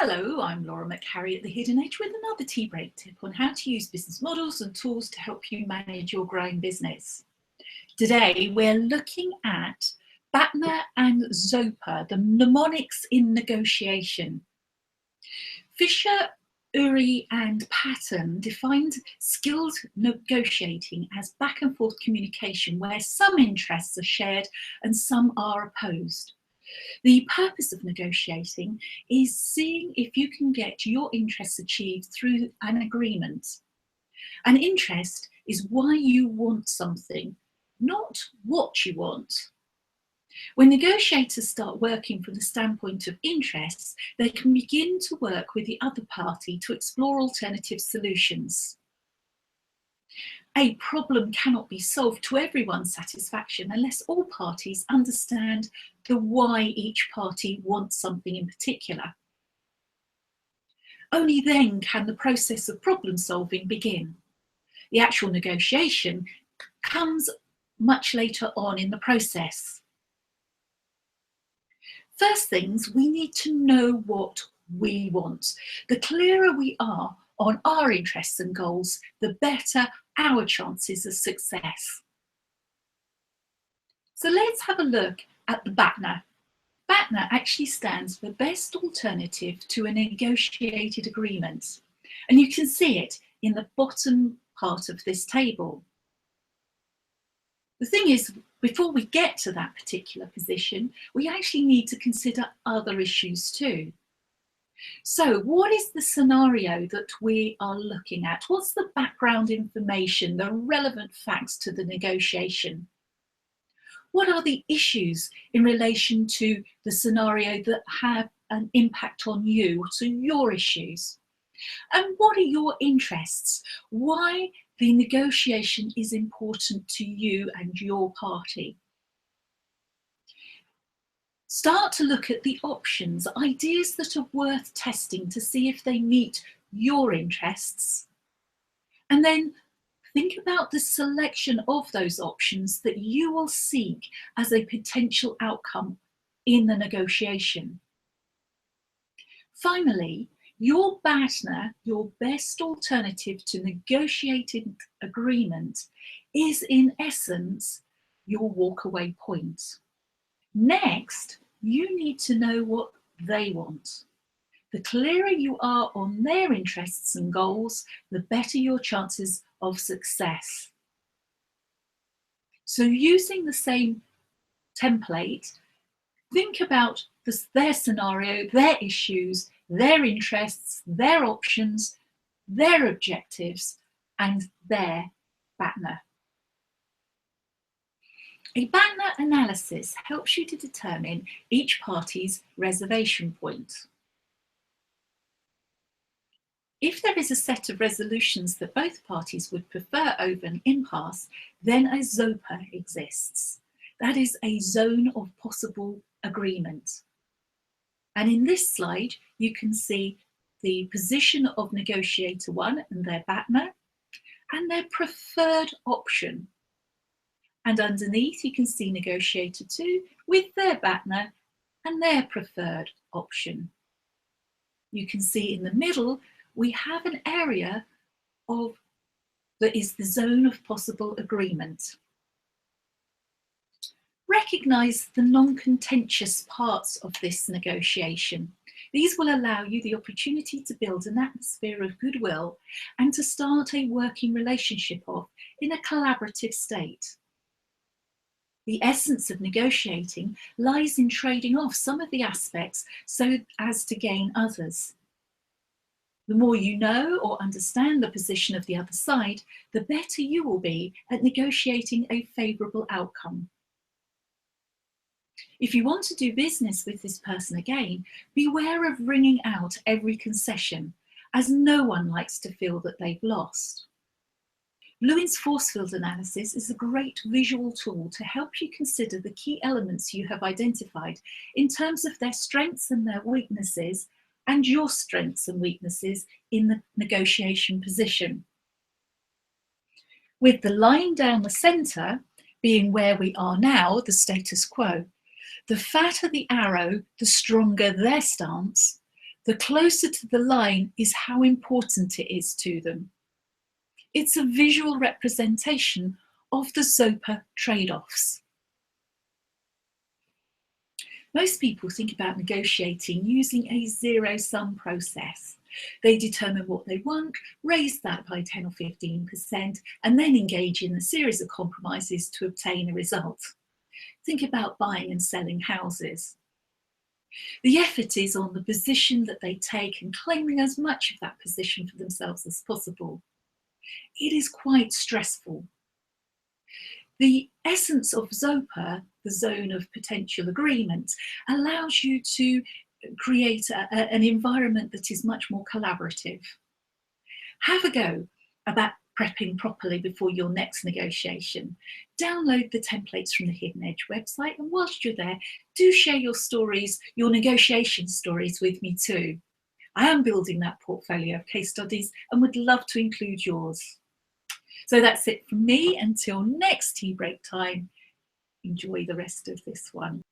Hello, I'm Laura McHarrie at The Hidden Edge with another tea break tip on how to use business models and tools to help you manage your growing business. Today, we're looking at BATNA and ZOPA, the mnemonics in negotiation. Fisher, Uri and Patton defined skilled negotiating as back and forth communication where some interests are shared and some are opposed. The purpose of negotiating is seeing if you can get your interests achieved through an agreement. An interest is why you want something, not what you want. When negotiators start working from the standpoint of interests, they can begin to work with the other party to explore alternative solutions. A problem cannot be solved to everyone's satisfaction unless all parties understand the why each party wants something in particular. Only then can the process of problem solving begin. The actual negotiation comes much later on in the process. First things, we need to know what we want. The clearer we are on our interests and goals, the better our chances of success. So let's have a look at the BATNA. BATNA actually stands for Best Alternative to a Negotiated Agreement. And you can see it in the bottom part of this table. The thing is, before we get to that particular position, we actually need to consider other issues too. So what is the scenario that we are looking at? What's the background information, the relevant facts to the negotiation? What are the issues in relation to the scenario that have an impact on you, to your issues? And what are your interests? Why the negotiation is important to you and your party? Start to look at the options, ideas that are worth testing to see if they meet your interests. And then think about the selection of those options that you will seek as a potential outcome in the negotiation. Finally, your BATNA, your best alternative to negotiated agreement, is in essence your walkaway point. Next, you need to know what they want. The clearer you are on their interests and goals, the better your chances of success. So using the same template, think about their scenario, their issues, their interests, their options, their objectives, and their BATNA. A BATNA analysis helps you to determine each party's reservation point. If there is a set of resolutions that both parties would prefer over an impasse, then a ZOPA exists. That is a zone of possible agreement. And in this slide, you can see the position of negotiator 1 and their BATNA and their preferred option. And underneath, you can see negotiator 2 with their BATNA and their preferred option. You can see in the middle, we have an area that is the zone of possible agreement. Recognise the non-contentious parts of this negotiation. These will allow you the opportunity to build an atmosphere of goodwill and to start a working relationship off in a collaborative state. The essence of negotiating lies in trading off some of the aspects so as to gain others. The more you know or understand the position of the other side, the better you will be at negotiating a favourable outcome. If you want to do business with this person again, beware of wringing out every concession, as no one likes to feel that they've lost. Lewin's force field analysis is a great visual tool to help you consider the key elements you have identified in terms of their strengths and their weaknesses, and your strengths and weaknesses in the negotiation position. With the line down the centre being where we are now, the status quo, the fatter the arrow, the stronger their stance, The closer to the line is how important it is to them. It's a visual representation of the ZOPA trade-offs. Most people think about negotiating using a zero-sum process. They determine what they want, raise that by 10 or 15%, and then engage in a series of compromises to obtain a result. Think about buying and selling houses. The effort is on the position that they take and claiming as much of that position for themselves as possible. It is quite stressful. The essence of ZOPA, the zone of potential agreement, allows you to create an environment that is much more collaborative. Have a go about prepping properly before your next negotiation. Download the templates from the Hidden Edge website, and whilst you're there, do share your stories, your negotiation stories with me too. I am building that portfolio of case studies and would love to include yours. So that's it from me. Until next tea break time, enjoy the rest of this one.